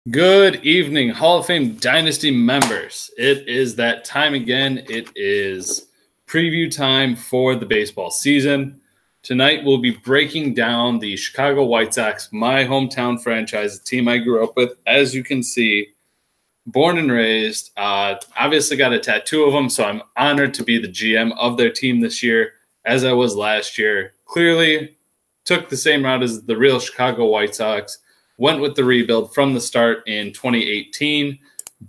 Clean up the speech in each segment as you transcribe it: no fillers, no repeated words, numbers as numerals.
Good evening, Hall of Fame Dynasty members. It is that time again. It is preview time for the baseball season. Tonight, we'll be breaking down the Chicago White Sox, my hometown franchise, the team I grew up with. As you can see, born and raised, obviously got a tattoo of them, so I'm honored to be the GM of their team this year, as I was last year. Clearly, took the same route as the real Chicago White Sox. Went with the rebuild from the start in 2018,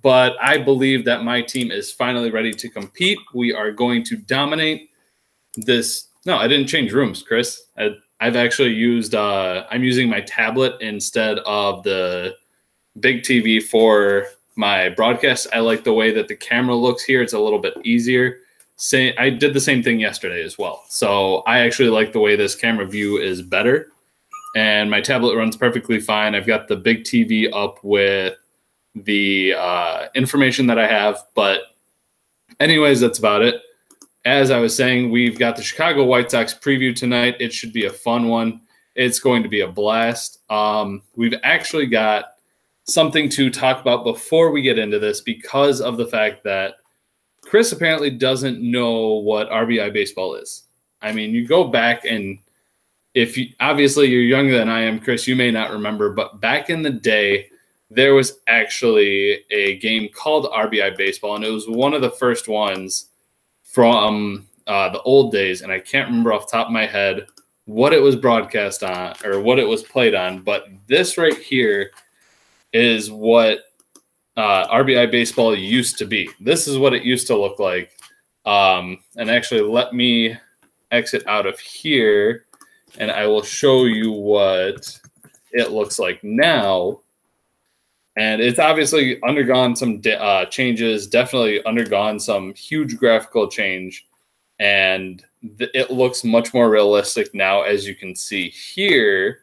but I believe that my team is finally ready to compete. We are going to dominate this. No, I didn't change rooms, Chris. I've actually used, I'm using my tablet instead of the big TV for my broadcast. I like the way that the camera looks here. It's a little bit easier. I did the same thing yesterday as well. So I actually like the way this camera view is better. And my tablet runs perfectly fine. I've got the big TV up with the information that I have. But anyways, that's about it. As I was saying, we've got the Chicago White Sox preview tonight. It should be a fun one. It's going to be a blast. We've actually got something to talk about before we get into this because of the fact that Chris apparently doesn't know what RBI baseball is. I mean, you go back and obviously you're younger than I am, Chris, you may not remember, but back in the day, there was actually a game called RBI baseball, and it was one of the first ones from the old days, and I can't remember off the top of my head what it was broadcast on or what it was played on, but this right here is what RBI baseball used to be. This is what it used to look like. And actually, let me exit out of here, and I will show you what it looks like now. And it's obviously undergone some changes, definitely undergone some huge graphical change. And it looks much more realistic now, as you can see here.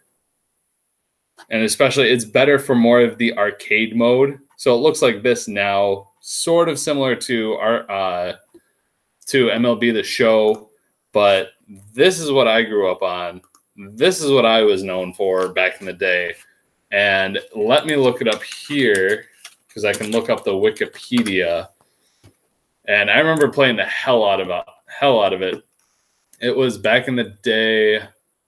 And especially, it's better for more of the arcade mode. So it looks like this now, sort of similar to MLB The Show. But this is what I grew up on. This is what I was known for back in the day. And let me look it up here because I can look up the Wikipedia. And I remember playing the hell out of it. It was back in the day.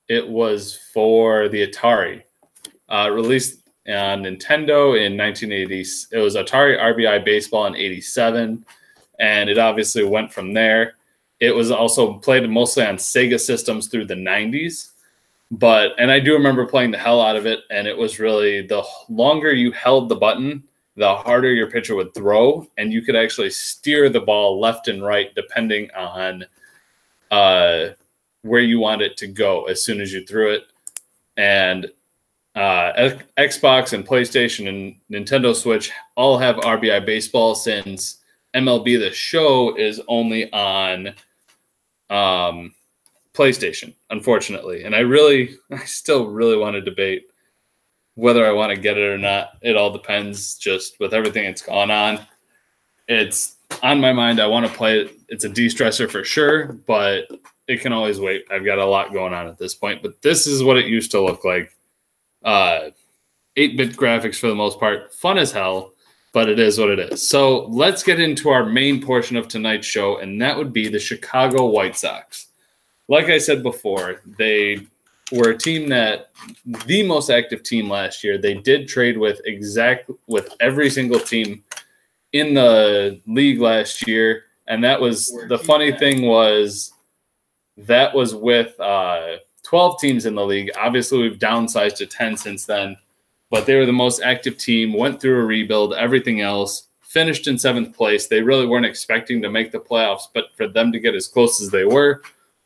It was for the Atari. Released on Nintendo in 1980. It was Atari RBI Baseball in 87. And it obviously went from there. It was also played mostly on Sega systems through the 90s. And I do remember playing the hell out of it, and it was really the longer you held the button, the harder your pitcher would throw, and you could actually steer the ball left and right depending on where you want it to go as soon as you threw it. And Xbox and PlayStation and Nintendo Switch all have RBI Baseball since MLB The Show is only on PlayStation, unfortunately. And I still really want to debate whether I want to get it or not. It all depends, just with everything that's gone on. It's on my mind. I want to play it. It's a de-stressor for sure, but it can always wait. I've got a lot going on at this point, but this is what it used to look like. 8-bit graphics for the most part. Fun as hell, but it is what it is. So let's get into our main portion of tonight's show, and that would be the Chicago White Sox. Like I said before, they were a team the most active team last year. They did trade with every single team in the league last year. And that was the funny thing was that was with 12 teams in the league. Obviously, we've downsized to 10 since then. But they were the most active team, went through a rebuild, everything else, finished in 7th place. They really weren't expecting to make the playoffs, but for them to get as close as they were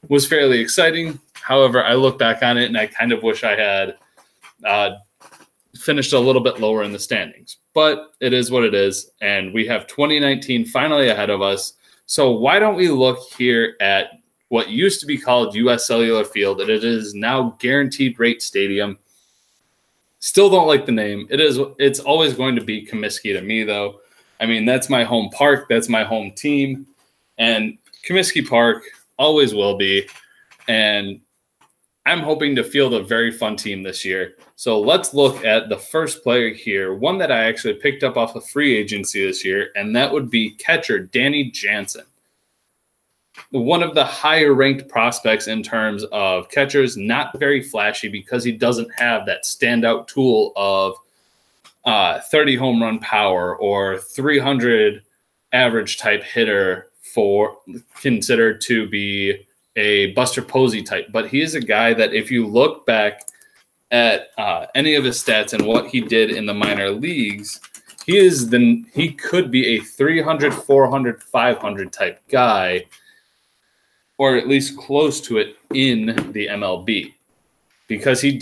was fairly exciting. However, I look back on it and I kind of wish I had finished a little bit lower in the standings. But it is what it is, and we have 2019 finally ahead of us. So why don't we look here at what used to be called U.S. Cellular Field, and it is now Guaranteed Rate Stadium. Still don't like the name. It's always going to be Comiskey to me, though. I mean, that's my home park. That's my home team. And Comiskey Park always will be. And I'm hoping to field a very fun team this year. So let's look at the first player here, one that I actually picked up off of free agency this year, and that would be catcher Danny Jansen. One of the higher ranked prospects in terms of catchers, not very flashy because he doesn't have that standout tool of 30 home run power or 300 average type hitter for considered to be a Buster Posey type. But he is a guy that if you look back at any of his stats and what he did in the minor leagues, he could be a 300, 400, 500 type guy, or at least close to it in the MLB, because he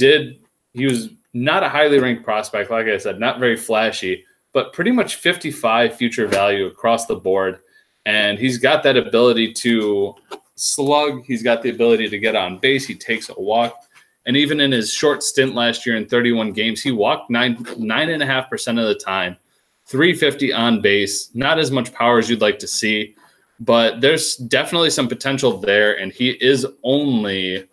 was not a highly ranked prospect. Like I said, not very flashy, but pretty much 55 future value across the board. And he's got that ability to slug. He's got the ability to get on base. He takes a walk. And even in his short stint last year in 31 games, he walked 9.5% of the time, 350 on base, not as much power as you'd like to see, but there's definitely some potential there. And he is only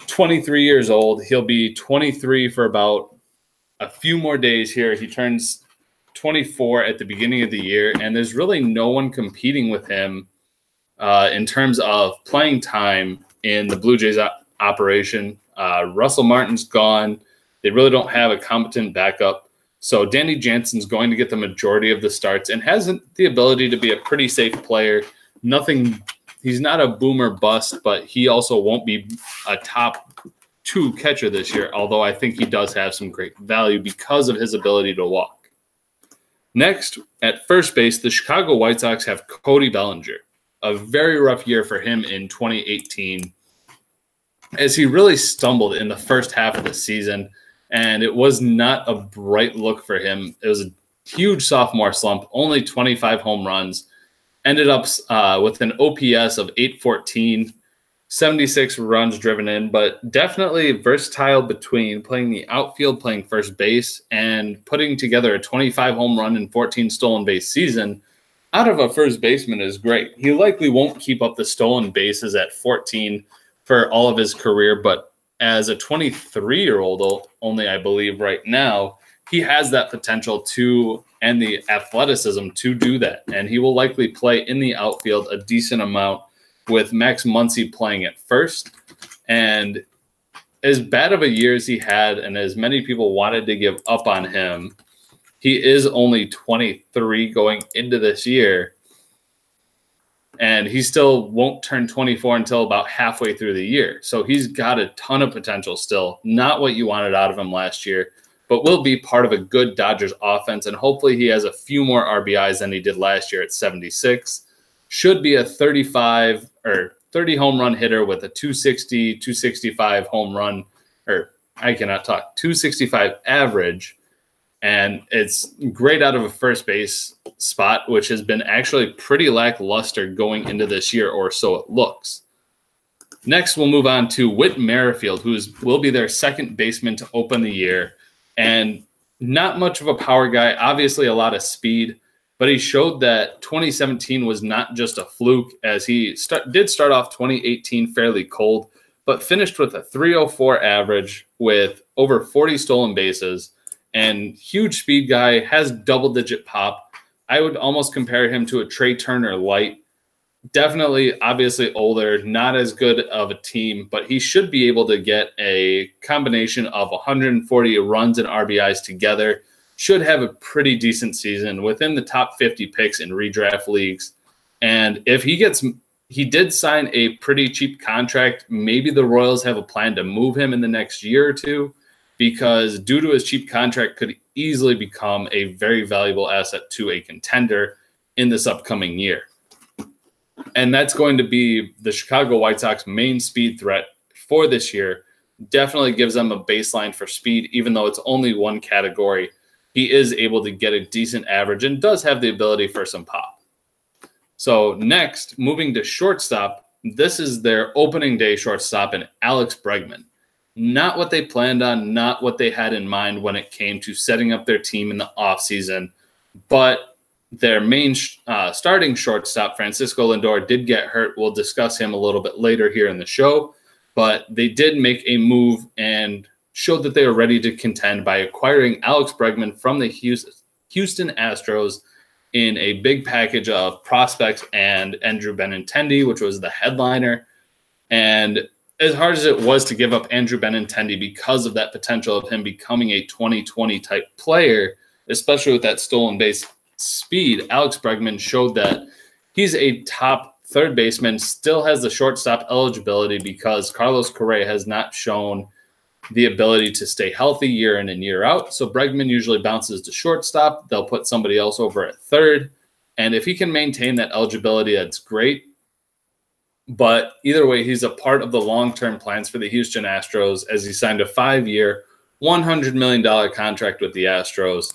23 years old. He'll be 23 for about a few more days here. He turns 24 at the beginning of the year, and there's really no one competing with him in terms of playing time in the Blue Jays operation. Russell Martin's gone. They really don't have a competent backup. So Danny Jansen's going to get the majority of the starts and has the ability to be a pretty safe player. He's not a boomer bust, but he also won't be a top 2 catcher this year, although I think he does have some great value because of his ability to walk. Next, at first base, the Chicago White Sox have Cody Bellinger. A very rough year for him in 2018, as he really stumbled in the first half of the season, and it was not a bright look for him. It was a huge sophomore slump, only 25 home runs, ended up with an OPS of 814, 76 runs driven in, but definitely versatile between playing the outfield, playing first base, and putting together a 25 home run and 14 stolen base season out of a first baseman is great. He likely won't keep up the stolen bases at 14 for all of his career, but as a 23-year-old only, I believe right now, he has that potential to, and the athleticism to do that. And he will likely play in the outfield a decent amount with Max Muncy playing at first. And as bad of a year as he had, and as many people wanted to give up on him, he is only 23 going into this year. And he still won't turn 24 until about halfway through the year. So he's got a ton of potential still. Not what you wanted out of him last year, but will be part of a good Dodgers offense. And hopefully he has a few more RBIs than he did last year at 76. Should be a 35 or 30 home run hitter with a 260, 265 home run, or I cannot talk, 265 average. And it's great out of a first base spot, which has been actually pretty lackluster going into this year, or so it looks. Next, we'll move on to Whit Merrifield, who will be their second baseman to open the year. And not much of a power guy, obviously a lot of speed, but he showed that 2017 was not just a fluke, as he did start off 2018 fairly cold, but finished with a 304 average with over 40 stolen bases. And huge speed guy, has double-digit pop. I would almost compare him to a Trey Turner light. Definitely, obviously older, not as good of a team, but he should be able to get a combination of 140 runs and RBIs together. Should have a pretty decent season within the top 50 picks in redraft leagues. And if he did sign a pretty cheap contract. Maybe the Royals have a plan to move him in the next year or two, because due to his cheap contract could easily become a very valuable asset to a contender in this upcoming year. And that's going to be the Chicago White Sox main speed threat for this year. Definitely gives them a baseline for speed, even though it's only one category. He is able to get a decent average and does have the ability for some pop. So next, moving to shortstop, this is their opening day shortstop in Alex Bregman. Not what they planned on, not what they had in mind when it came to setting up their team in the offseason, but their main starting shortstop, Francisco Lindor, did get hurt. We'll discuss him a little bit later here in the show. but they did make a move and showed that they were ready to contend by acquiring Alex Bregman from the Houston Astros in a big package of prospects and Andrew Benintendi, which was the headliner. And as hard as it was to give up Andrew Benintendi because of that potential of him becoming a 2020 type player, especially with that stolen base speed, Alex Bregman showed that he's a top third baseman, still has the shortstop eligibility because Carlos Correa has not shown the ability to stay healthy year in and year out. So Bregman usually bounces to shortstop. They'll put somebody else over at third. And if he can maintain that eligibility, that's great. But either way, he's a part of the long-term plans for the Houston Astros as he signed a 5-year, $100 million contract with the Astros.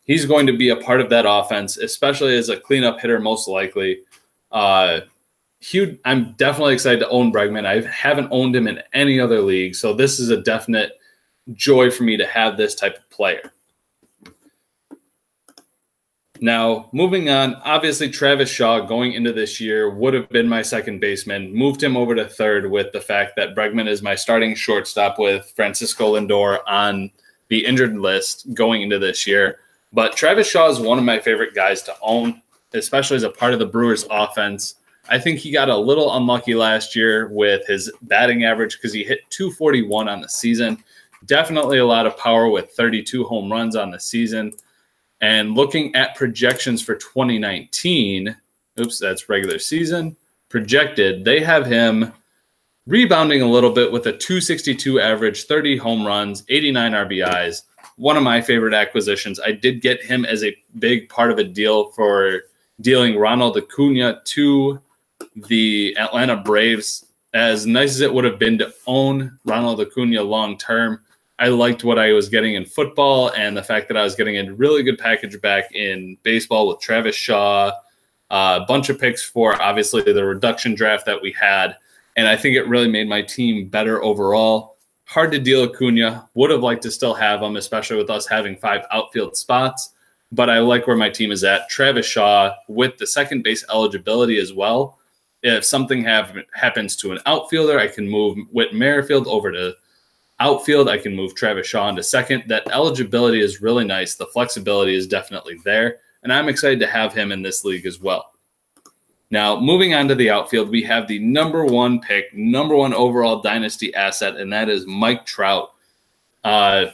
He's going to be a part of that offense, especially as a cleanup hitter, most likely. I'm definitely excited to own Bregman. I haven't owned him in any other league, so this is a definite joy for me to have this type of player. Now, moving on, obviously Travis Shaw going into this year would have been my second baseman. Moved him over to third with the fact that Bregman is my starting shortstop with Francisco Lindor on the injured list going into this year. But Travis Shaw is one of my favorite guys to own, especially as a part of the Brewers offense. I think he got a little unlucky last year with his batting average because he hit 241 on the season. Definitely a lot of power with 32 home runs on the season. And looking at projections for 2019, that's regular season, projected, they have him rebounding a little bit with a 262 average, 30 home runs, 89 RBIs. One of my favorite acquisitions. I did get him as a big part of a deal for dealing Ronald Acuna to the Atlanta Braves. As nice as it would have been to own Ronald Acuna long term, I liked what I was getting in football and the fact that I was getting a really good package back in baseball with Travis Shaw, a bunch of picks for obviously the reduction draft that we had. And I think it really made my team better overall. Hard to deal Acuna. Would have liked to still have him, especially with us having 5 outfield spots. But I like where my team is at. Travis Shaw with the second base eligibility as well. If something happens to an outfielder, I can move Whit Merrifield over to outfield. I can move Travis Shaw into second. That eligibility is really nice. The flexibility is definitely there. And I'm excited to have him in this league as well. Now, moving on to the outfield, we have the number 1 pick, number 1 overall dynasty asset, and that is Mike Trout. I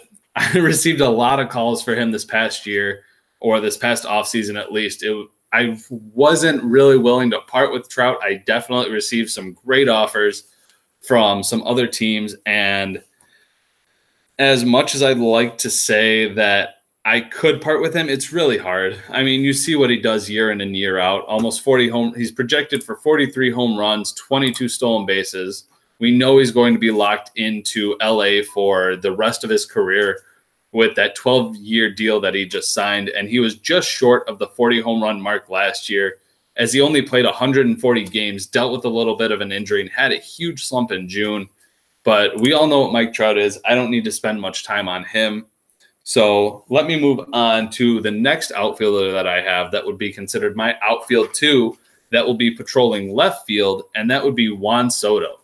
received a lot of calls for him this past year, or this past offseason at least. I wasn't really willing to part with Trout. I definitely received some great offers from some other teams, and as much as I'd like to say that I could part with him, it's really hard. I mean, you see what he does year in and year out. Almost 40 home. He's projected for 43 home runs, 22 stolen bases. We know he's going to be locked into LA for the rest of his career with that 12-year deal that he just signed. And he was just short of the 40 home run mark last year, as he only played 140 games, dealt with a little bit of an injury, and had a huge slump in June. But we all know what Mike Trout is. I don't need to spend much time on him. So let me move on to the next outfielder that I have that would be considered my outfield 2 that will be patrolling left field, and that would be Juan Soto,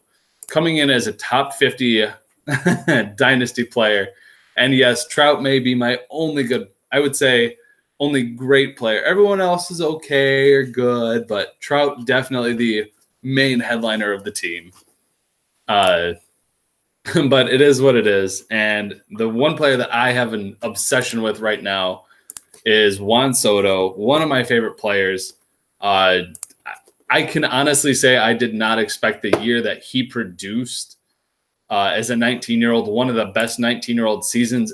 coming in as a top 50 dynasty player. And yes, Trout may be my only good, I would say, only great player. Everyone else is okay or good, but Trout definitely the main headliner of the team. But it is what it is. And the one player that I have an obsession with right now is Juan Soto, one of my favorite players. I can honestly say I did not expect the year that he produced as a 19-year-old, one of the best 19-year-old seasons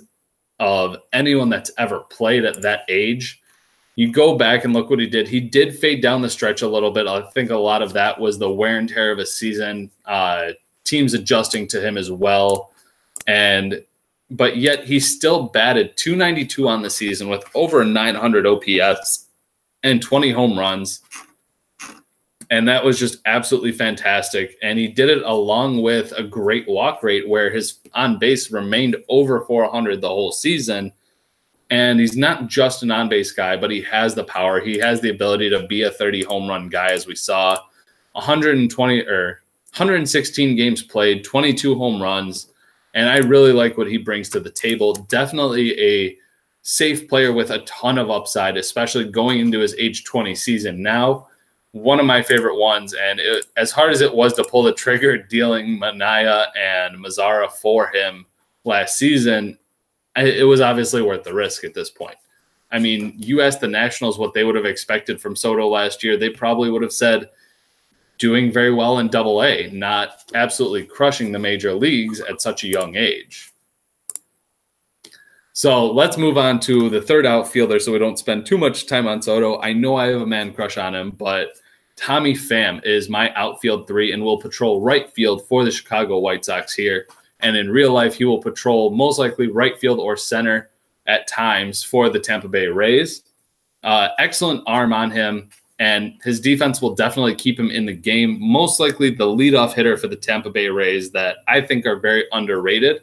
of anyone that's ever played at that age. You go back and look what he did. He did fade down the stretch a little bit. I think a lot of that was the wear and tear of a season, teams adjusting to him as well. But yet he still batted .292 on the season with over 900 OPS and 20 home runs. And that was just absolutely fantastic. And he did it along with a great walk rate where his on base remained over 400 the whole season. And he's not just an on base guy, but he has the power. He has the ability to be a 30 home run guy, as we saw. 116 games played, 22 home runs, and I really like what he brings to the table. Definitely a safe player with a ton of upside, especially going into his age 20 season. Now, one of my favorite ones, and as hard as it was to pull the trigger dealing Manaea and Mazzara for him last season, it was obviously worth the risk at this point. I mean, you asked the Nationals what they would have expected from Soto last year. They probably would have said doing very well in Double-A, not absolutely crushing the major leagues at such a young age. So let's move on to the third outfielder so we don't spend too much time on Soto. I know I have a man crush on him, but Tommy Pham is my outfield 3 and will patrol right field for the Chicago White Sox here. And in real life, he will patrol most likely right field or center at times for the Tampa Bay Rays. Excellent arm on him, and his defense will definitely keep him in the game. Most likely the leadoff hitter for the Tampa Bay Rays that I think are very underrated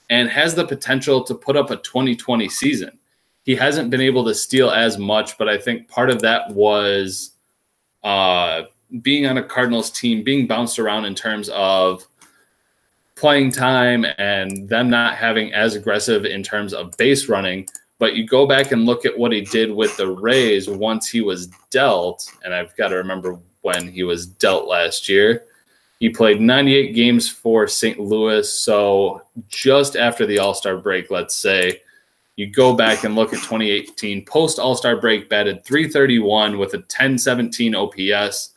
and has the potential to put up a 2020 season. He hasn't been able to steal as much, but I think part of that was being on a Cardinals team, being bounced around in terms of playing time and them not having as aggressive in terms of base running. But you go back and look at what he did with the Rays once he was dealt, and I've got to remember when he was dealt last year. He played 98 games for St. Louis, so just after the All-Star break, let's say. You go back and look at 2018. Post-All-Star break, batted .331 with a 1017 OPS,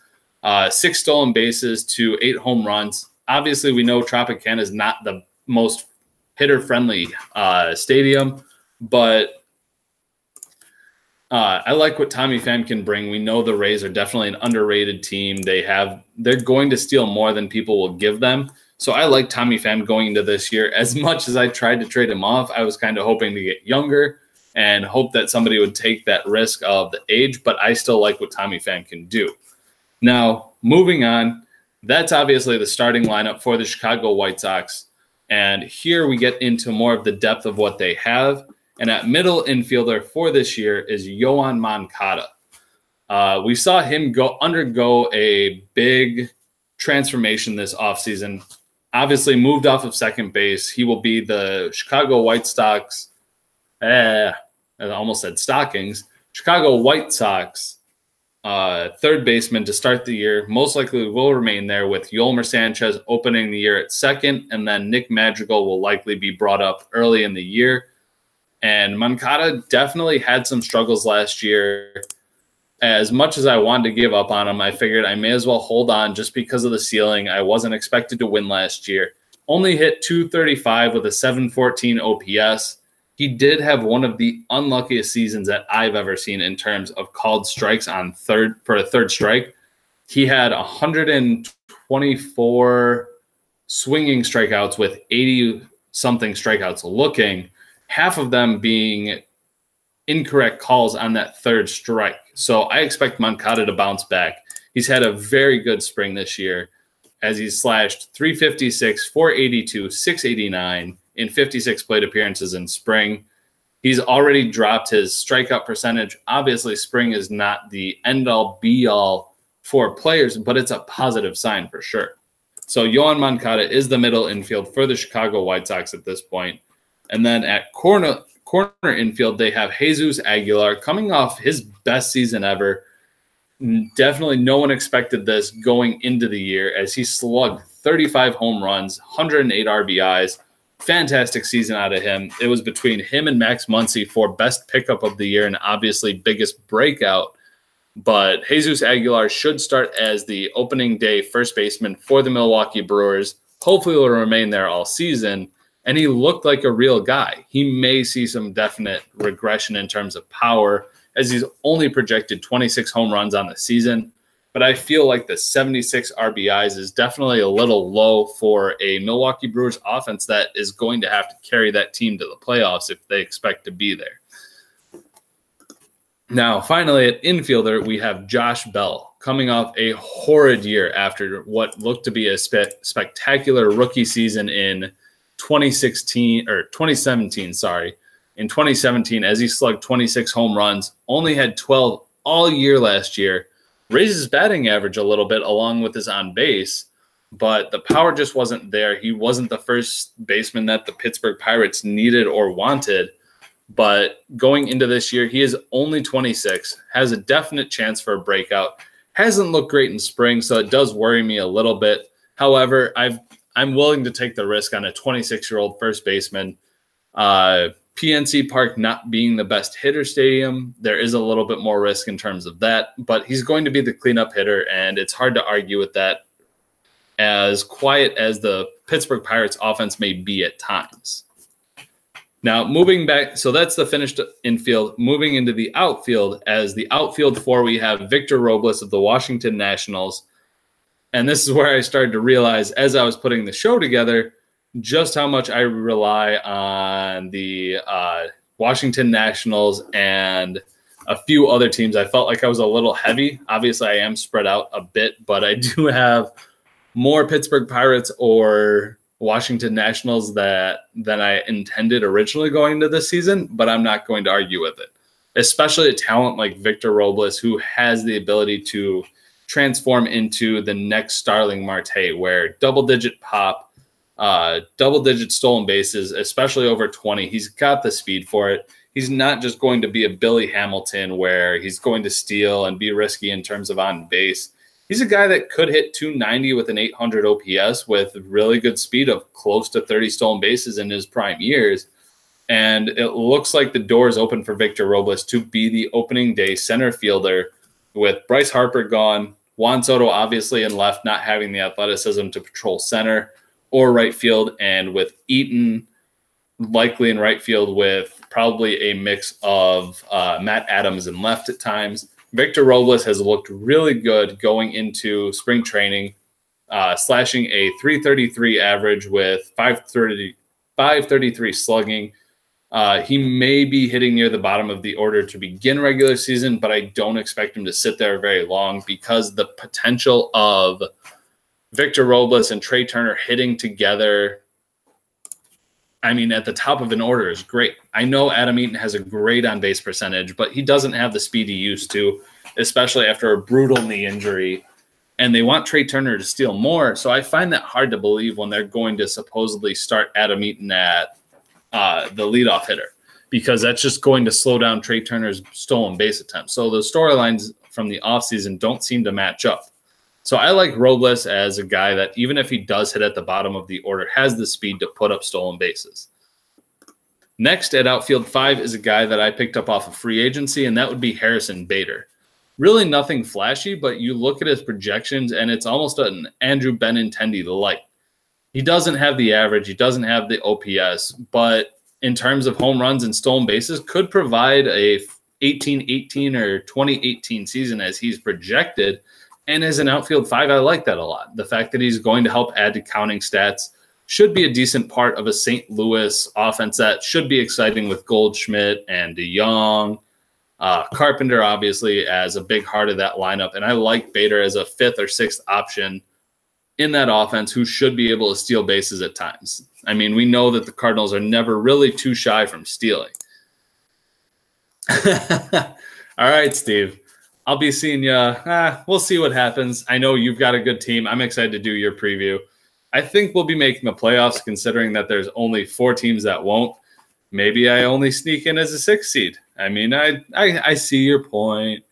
6 stolen bases to 8 home runs. Obviously, we know Tropicana is not the most hitter-friendly stadium, but I like what Tommy Pham can bring. We know the Rays are definitely an underrated team. They're going to steal more than people will give them. So I like Tommy Pham going into this year. As much as I tried to trade him off, I was kind of hoping to get younger and hope that somebody would take that risk of the age, but I still like what Tommy Pham can do. Now, moving on, that's obviously the starting lineup for the Chicago White Sox. And here we get into more of the depth of what they have. And at middle infielder for this year is Yoan Moncada. We saw him undergo a big transformation this offseason. Obviously moved off of second base. He will be the Chicago White Sox, I almost said Stockings, Chicago White Sox third baseman to start the year. Most likely will remain there with Yolmer Sanchez opening the year at second, and then Nick Madrigal will likely be brought up early in the year. And Moncada definitely had some struggles last year. As much as I wanted to give up on him, I figured I may as well hold on just because of the ceiling. I wasn't expected to win last year. Only hit .235 with a 714 OPS. He did have one of the unluckiest seasons that I've ever seen in terms of called strikes on third for a third strike. He had 124 swinging strikeouts with 80-something strikeouts looking, half of them being incorrect calls on that third strike. So I expect Moncada to bounce back. He's had a very good spring this year as he's slashed .356, .482, .689 in 56 plate appearances in spring. He's already dropped his strikeout percentage. Obviously, spring is not the end-all, be-all for players, but it's a positive sign for sure. So Yoan Moncada is the middle infield for the Chicago White Sox at this point. And then at corner infield, they have Jesus Aguilar coming off his best season ever. Definitely no one expected this going into the year as he slugged 35 home runs, 108 RBIs. Fantastic season out of him. It was between him and Max Muncy for best pickup of the year and obviously biggest breakout. But Jesus Aguilar should start as the opening day first baseman for the Milwaukee Brewers. Hopefully will remain there all season. And he looked like a real guy. He may see some definite regression in terms of power as he's only projected 26 home runs on the season. But I feel like the 76 RBIs is definitely a little low for a Milwaukee Brewers offense that is going to have to carry that team to the playoffs if they expect to be there. Now, finally, at infielder, we have Josh Bell coming off a horrid year after what looked to be a spectacular rookie season in 2017, in 2017, as he slugged 26 home runs, only had 12 all year last year, raised his batting average a little bit along with his on base, but the power just wasn't there. He wasn't the first baseman that the Pittsburgh Pirates needed or wanted. But going into this year, he is only 26, has a definite chance for a breakout. Hasn't looked great in spring, so it does worry me a little bit. However, I'm willing to take the risk on a 26-year-old first baseman. PNC Park not being the best hitter stadium, there is a little bit more risk in terms of that, but he's going to be the cleanup hitter, and it's hard to argue with that, as quiet as the Pittsburgh Pirates offense may be at times. Now, moving back, so that's the finished infield. Moving into the outfield, as the outfield four, we have Victor Robles of the Washington Nationals. And this is where I started to realize, as I was putting the show together, just how much I rely on the Washington Nationals and a few other teams. I felt like I was a little heavy. Obviously, I am spread out a bit, but I do have more Pittsburgh Pirates or Washington Nationals than I intended originally going into this season, but I'm not going to argue with it. Especially a talent like Victor Robles, who has the ability to transform into the next Starling Marte, where double-digit pop, double-digit stolen bases, especially over 20. He's got the speed for it. He's not just going to be a Billy Hamilton where he's going to steal and be risky in terms of on base. He's a guy that could hit 290 with an 800 OPS with really good speed of close to 30 stolen bases in his prime years. And it looks like the door is open for Victor Robles to be the opening day center fielder with Bryce Harper gone, Juan Soto obviously in left, not having the athleticism to patrol center or right field, and with Eaton likely in right field with probably a mix of Matt Adams in left at times. Victor Robles has looked really good going into spring training, slashing a 333 average with 533 slugging. He may be hitting near the bottom of the order to begin regular season, but I don't expect him to sit there very long because the potential of Victor Robles and Trey Turner hitting together, I mean, at the top of an order is great. I know Adam Eaton has a great on-base percentage, but he doesn't have the speed he used to, especially after a brutal knee injury. And they want Trey Turner to steal more, so I find that hard to believe when they're going to supposedly start Adam Eaton at the leadoff hitter, because that's just going to slow down Trey Turner's stolen base attempts. So the storylines from the offseason don't seem to match up. So I like Robles as a guy that, even if he does hit at the bottom of the order, has the speed to put up stolen bases. Next at outfield 5 is a guy that I picked up off of free agency, and that would be Harrison Bader. Really nothing flashy, but you look at his projections, and it's almost an Andrew Benintendi light. He doesn't have the average, he doesn't have the OPS, but in terms of home runs and stolen bases, could provide a 18-18 or 20-18 season as he's projected. And as an outfield 5, I like that a lot. The fact that he's going to help add to counting stats should be a decent part of a St. Louis offense that should be exciting with Goldschmidt and DeYoung. Carpenter, obviously, as a big heart of that lineup. And I like Bader as a 5th or 6th option in that offense who should be able to steal bases at times. I mean, we know that the Cardinals are never really too shy from stealing. All right, Steve. I'll be seeing you. We'll see what happens. I know you've got a good team. I'm excited to do your preview. I think we'll be making the playoffs, considering that there's only 4 teams that won't. Maybe I only sneak in as a 6th seed. I mean, I see your point.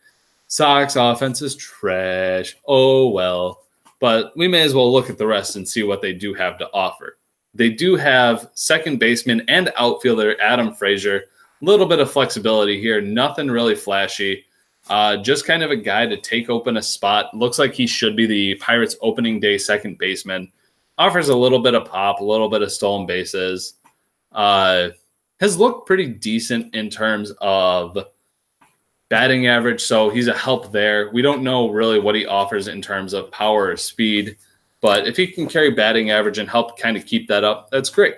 Sox offense is trash. Oh, well. But we may as well look at the rest and see what they do have to offer. They do have second baseman and outfielder Adam Frazier. A little bit of flexibility here. Nothing really flashy. Just kind of a guy to take open a spot. Looks like he should be the Pirates opening day second baseman. Offers a little bit of pop, a little bit of stolen bases. Has looked pretty decent in terms of batting average, so he's a help there. We don't know really what he offers in terms of power or speed, but if he can carry batting average and help kind of keep that up, that's great.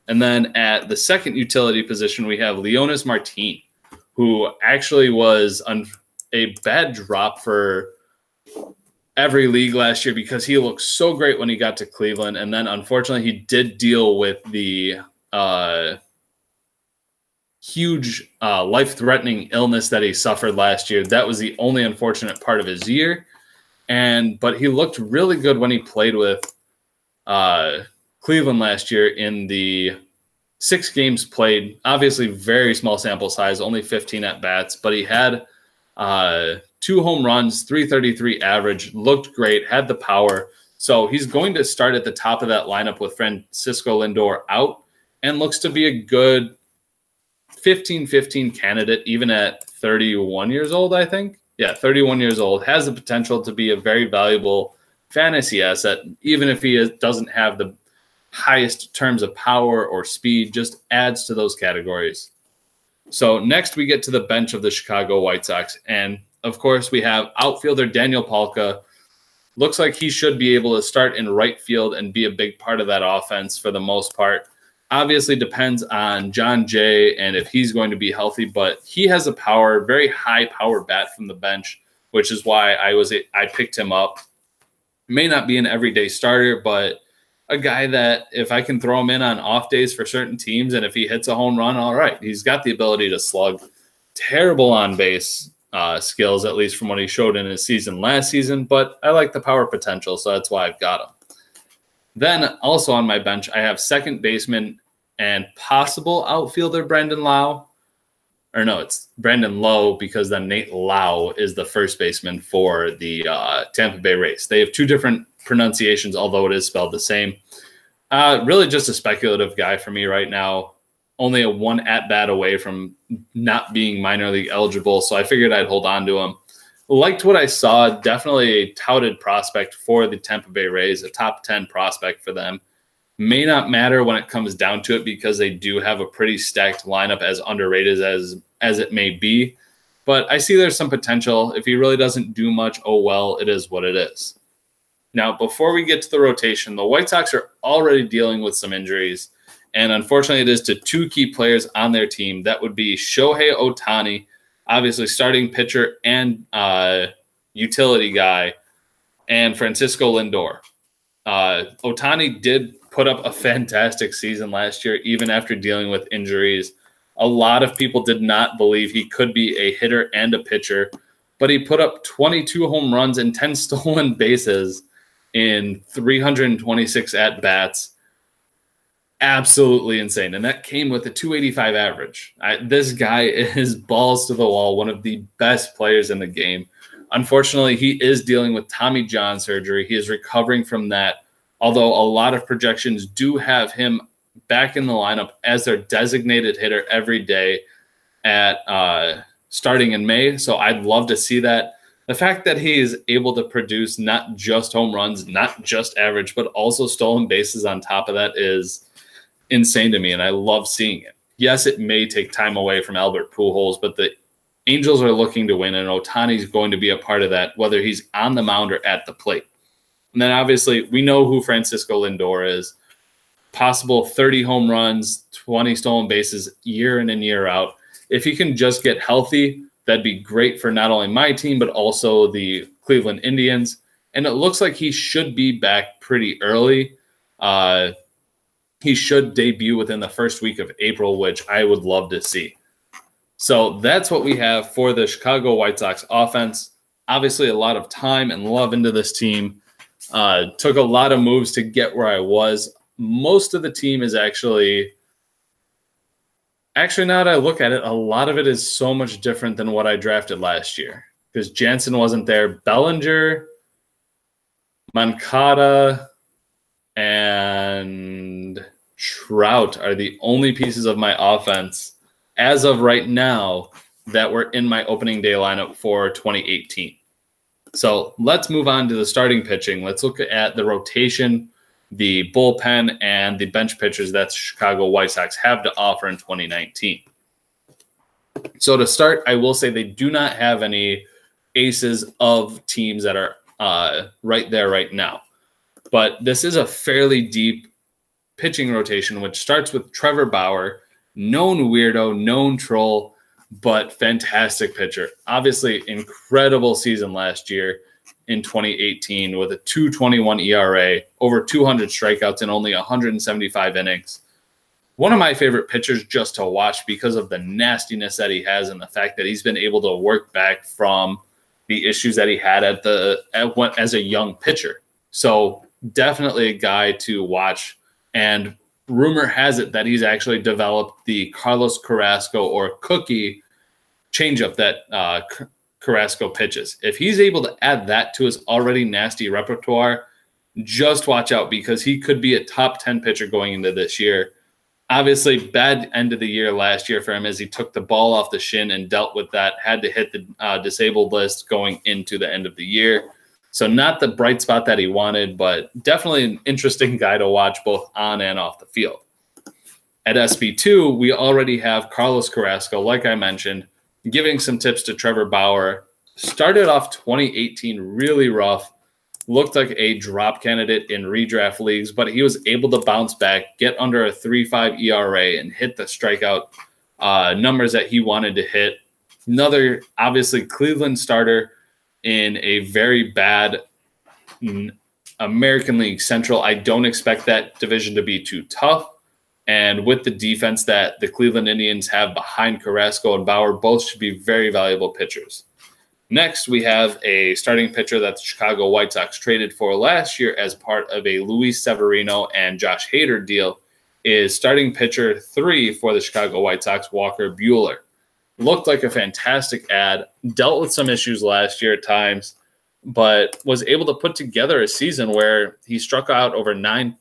And then at the second utility position, we have Leonis Martin, who actually was a bad drop for every league last year because he looked so great when he got to Cleveland. And then unfortunately he did deal with the huge life-threatening illness that he suffered last year. That was the only unfortunate part of his year. But he looked really good when he played with Cleveland last year in the 6 games played. Obviously, very small sample size, only 15 at-bats, but he had 2 home runs, 333 average, looked great, had the power. So he's going to start at the top of that lineup with Francisco Lindor out, and looks to be a good 15-15 candidate, even at 31 years old, I think. Yeah, 31 years old. Has the potential to be a very valuable fantasy asset, even if he doesn't have the highest terms of power or speed, just adds to those categories. So next we get to the bench of the Chicago White Sox. And, of course, we have outfielder Daniel Palka. Looks like he should be able to start in right field and be a big part of that offense for the most part. Obviously depends on John Jay and if he's going to be healthy, but he has a power, very high power bat from the bench, which is why I picked him up. May not be an everyday starter, but a guy that if I can throw him in on off days for certain teams, and if he hits a home run, all right. He's got the ability to slug. Terrible on base skills, at least from what he showed in his season last season, but I like the power potential, so that's why I've got him. Then also on my bench, I have second baseman and possible outfielder Brandon Lowe. Or no, it's Brandon Lowe, because then Nate Lau is the first baseman for the Tampa Bay Rays. They have 2 different pronunciations, although it is spelled the same. Really just a speculative guy for me right now. Only a 1 at-bat away from not being minor league eligible, so I figured I'd hold on to him. Liked what I saw. Definitely a touted prospect for the Tampa Bay Rays, a top 10 prospect for them. May not matter when it comes down to it, because they do have a pretty stacked lineup, as underrated as it may be. But I see there's some potential. If he really doesn't do much, oh well, it is what it is. Now, before we get to the rotation, the White Sox are already dealing with some injuries. And unfortunately, it is to 2 key players on their team. That would be Shohei Ohtani, obviously starting pitcher and utility guy, and Francisco Lindor. Ohtani did put up a fantastic season last year, even after dealing with injuries. A lot of people did not believe he could be a hitter and a pitcher, but he put up 22 home runs and 10 stolen bases in 326 at-bats. Absolutely insane. And that came with a 285 average. This guy is balls to the wall, one of the best players in the game. Unfortunately, he is dealing with Tommy John surgery. He is recovering from that, although a lot of projections do have him back in the lineup as their designated hitter every day at starting in May. So I'd love to see that. The fact that he is able to produce not just home runs, not just average, but also stolen bases on top of that is insane to me, and I love seeing it. Yes, it may take time away from Albert Pujols, but the Angels are looking to win, and Ohtani's going to be a part of that, whether he's on the mound or at the plate. And then obviously we know who Francisco Lindor is. Possible 30 home runs, 20 stolen bases year in and year out. If he can just get healthy, that'd be great for not only my team, but also the Cleveland Indians. And it looks like he should be back pretty early. He should debut within the first week of April, which I would love to see. So that's what we have for the Chicago White Sox offense. Obviously, a lot of time and love into this team. Took a lot of moves to get where I was. Most of the team is actually, now that I look at it, a lot of it is so much different than what I drafted last year, because Jansen wasn't there. Bellinger, Moncada, and Trout are the only pieces of my offense as of right now that were in my opening day lineup for 2018. So let's move on to the starting pitching. Let's look at the rotation, the bullpen, and the bench pitchers that the Chicago White Sox have to offer in 2019. So to start, I will say they do not have any aces of teams that are right there right now. But this is a fairly deep pitching rotation, which starts with Trevor Bauer, known weirdo, known troll, but fantastic pitcher. Obviously, incredible season last year in 2018 with a 2.21 ERA, over 200 strikeouts in only 175 innings. One of my favorite pitchers just to watch because of the nastiness that he has and the fact that he's been able to work back from the issues that he had as a young pitcher. So definitely a guy to watch. And rumor has it that he's actually developed the Carlos Carrasco or Cookie changeup that Carrasco pitches. If he's able to add that to his already nasty repertoire, just watch out, because he could be a top 10 pitcher going into this year. Obviously, bad end of the year last year for him as he took the ball off the shin and dealt with that, had to hit the disabled list going into the end of the year. So not the bright spot that he wanted, but definitely an interesting guy to watch both on and off the field. At SP2, we already have Carlos Carrasco, like I mentioned, giving some tips to Trevor Bauer. Started off 2018 really rough. Looked like a drop candidate in redraft leagues, but he was able to bounce back, get under a 3.5 ERA, and hit the strikeout numbers that he wanted to hit. Another, obviously, Cleveland starter in a very bad American League Central. I don't expect that division to be too tough. And with the defense that the Cleveland Indians have behind Carrasco and Bauer, both should be very valuable pitchers. Next, we have a starting pitcher that the Chicago White Sox traded for last year as part of a Luis Severino and Josh Hader deal, is starting pitcher 3 for the Chicago White Sox, Walker Buehler. Looked like a fantastic ad, dealt with some issues last year at times, but was able to put together a season where he struck out over 9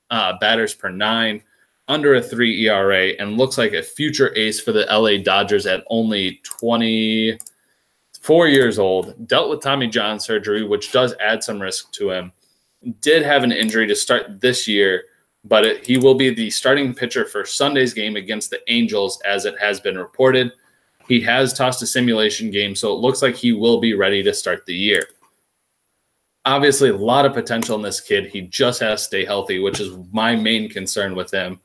batters per 9, under a 3 ERA, and looks like a future ace for the LA Dodgers at only 24 years old. Dealt with Tommy John surgery, which does add some risk to him. Did have an injury to start this year, but he will be the starting pitcher for Sunday's game against the Angels, as it has been reported. He has tossed a simulation game, so it looks like he will be ready to start the year. Obviously, a lot of potential in this kid. He just has to stay healthy, which is my main concern with him.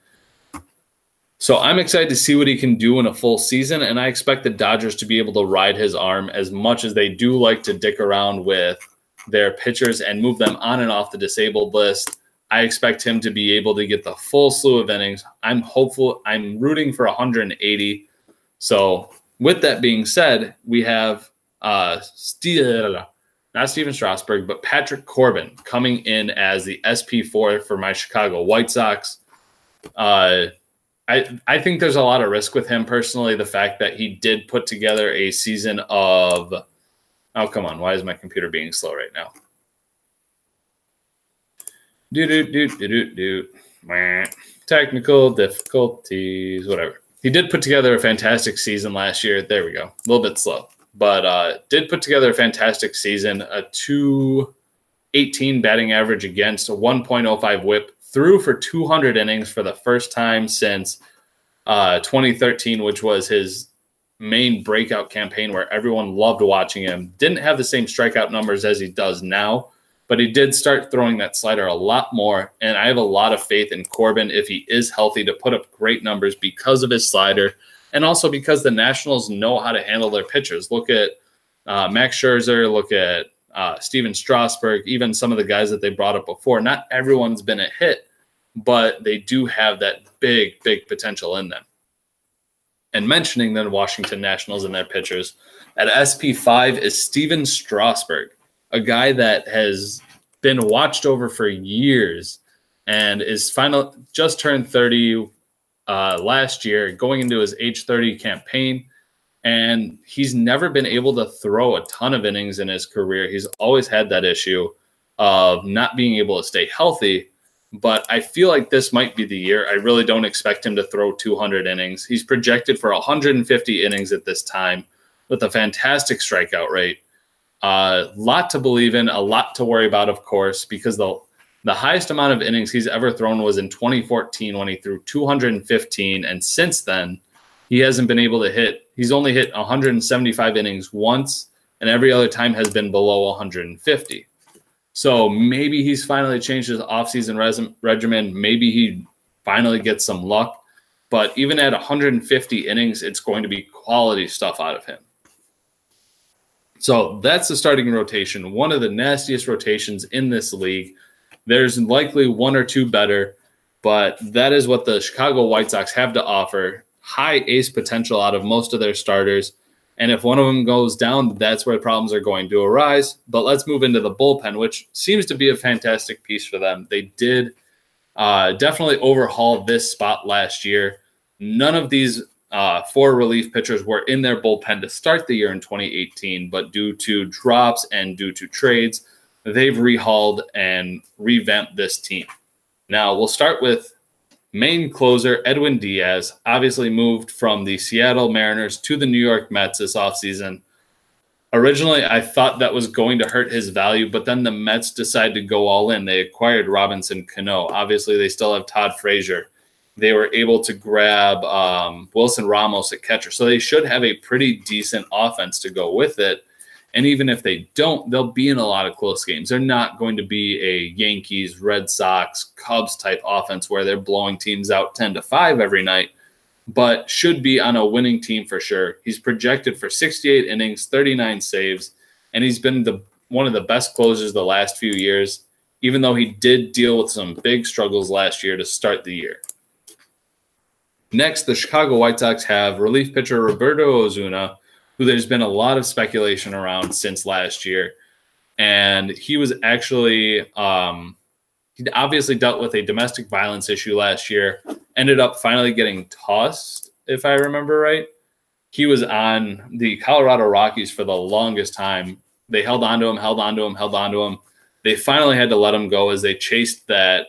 So I'm excited to see what he can do in a full season, and I expect the Dodgers to be able to ride his arm as much as they do like to dick around with their pitchers and move them on and off the disabled list. I expect him to be able to get the full slew of innings. I'm hopeful. I'm rooting for 180. So with that being said, we have not Steven Strasburg, but Patrick Corbin coming in as the SP4 for my Chicago White Sox. I think there's a lot of risk with him personally. The fact that he did put together a season of – oh, come on. Why is my computer being slow right now? Technical difficulties, whatever. He did put together a fantastic season last year. There we go. A little bit slow. But did put together a fantastic season, a 218 batting average against, a 1.05 whip, threw for 200 innings for the first time since 2013, which was his main breakout campaign where everyone loved watching him. Didn't have the same strikeout numbers as he does now, but he did start throwing that slider a lot more, and I have a lot of faith in Corbin, if he is healthy, to put up great numbers because of his slider, and also because the Nationals know how to handle their pitchers. Look at Max Scherzer, look at Steven Strasburg, even some of the guys that they brought up before. Not everyone's been a hit, but they do have that big, big potential in them. And mentioning the Washington Nationals and their pitchers, at SP5 is Steven Strasburg, a guy that has been watched over for years and is just turned 30 last year, going into his age 30 campaign. And he's never been able to throw a ton of innings in his career. He's always had that issue of not being able to stay healthy. But I feel like this might be the year. I really don't expect him to throw 200 innings. He's projected for 150 innings at this time with a fantastic strikeout rate. A lot to believe in, a lot to worry about, of course, because the highest amount of innings he's ever thrown was in 2014 when he threw 215. And since then, he hasn't been able to hit. He's only hit 175 innings once, and every other time has been below 150. So maybe he's finally changed his offseason regimen. Maybe he finally gets some luck. But even at 150 innings, it's going to be quality stuff out of him. So that's the starting rotation, one of the nastiest rotations in this league. There's likely one or two better, but that is what the Chicago White Sox have to offer. High ace potential out of most of their starters. And if one of them goes down, that's where problems are going to arise. But let's move into the bullpen, which seems to be a fantastic piece for them. They did definitely overhaul this spot last year. None of these 4 relief pitchers were in their bullpen to start the year in 2018, but due to drops and due to trades, they've rehauled and revamped this team. Now, we'll start with main closer Edwin Diaz, obviously moved from the Seattle Mariners to the New York Mets this offseason. Originally, I thought that was going to hurt his value, but then the Mets decided to go all in. They acquired Robinson Cano. Obviously, they still have Todd Frazier. They were able to grab Wilson Ramos at catcher. So they should have a pretty decent offense to go with it. And even if they don't, they'll be in a lot of close games. They're not going to be a Yankees, Red Sox, Cubs type offense where they're blowing teams out 10-5 every night, but should be on a winning team for sure. He's projected for 68 innings, 39 saves, and he's been one of the best closers the last few years, even though he did deal with some big struggles last year to start the year. Next, the Chicago White Sox have relief pitcher Roberto Osuna, who there's been a lot of speculation around since last year. And he was actually, he obviously dealt with a domestic violence issue last year, ended up finally getting tossed, if I remember right. He was on the Colorado Rockies for the longest time. They held on to him. They finally had to let him go as they chased that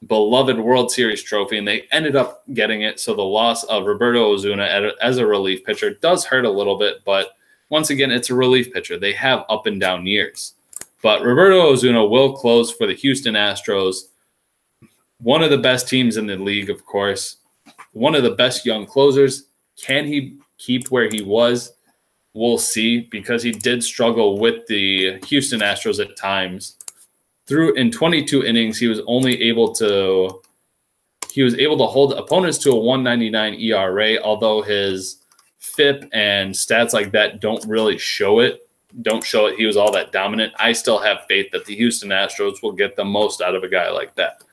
beloved World Series trophy, and they ended up getting it. So the loss of Roberto Osuna as a relief pitcher does hurt a little bit, but once again, it's a relief pitcher. They have up and down years. But Roberto Osuna will close for the Houston Astros, one of the best teams in the league, of course, one of the best young closers. Can he keep where he was? We'll see, because he did struggle with the Houston Astros at times. In 22 innings, he was able to hold opponents to a 1.99 ERA, although his FIP and stats like that don't show it. He was all that dominant. I still have faith that the Houston Astros will get the most out of a guy like that.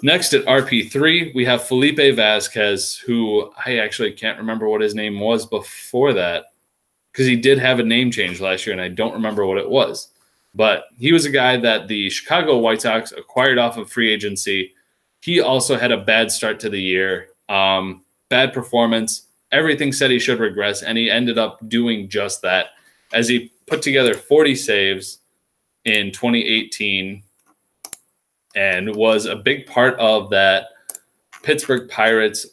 Next at RP3, we have Felipe Vasquez, who I actually can't remember what his name was before that, because he did have a name change last year, and I don't remember what it was. But he was a guy that the Chicago White Sox acquired off of free agency. He also had a bad start to the year, bad performance. Everything said he should regress, and he ended up doing just that as he put together 40 saves in 2018 and was a big part of that Pittsburgh Pirates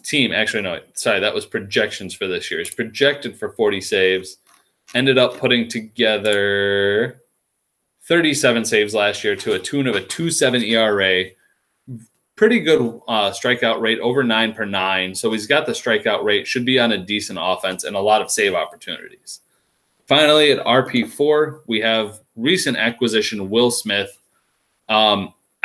team. Actually, no, sorry, that was projections for this year. He's projected for 40 saves, ended up putting together 37 saves last year to a tune of a 2.7 ERA. Pretty good strikeout rate, over 9 per 9. So he's got the strikeout rate, should be on a decent offense, and a lot of save opportunities. Finally, at RP4, we have recent acquisition Will Smith.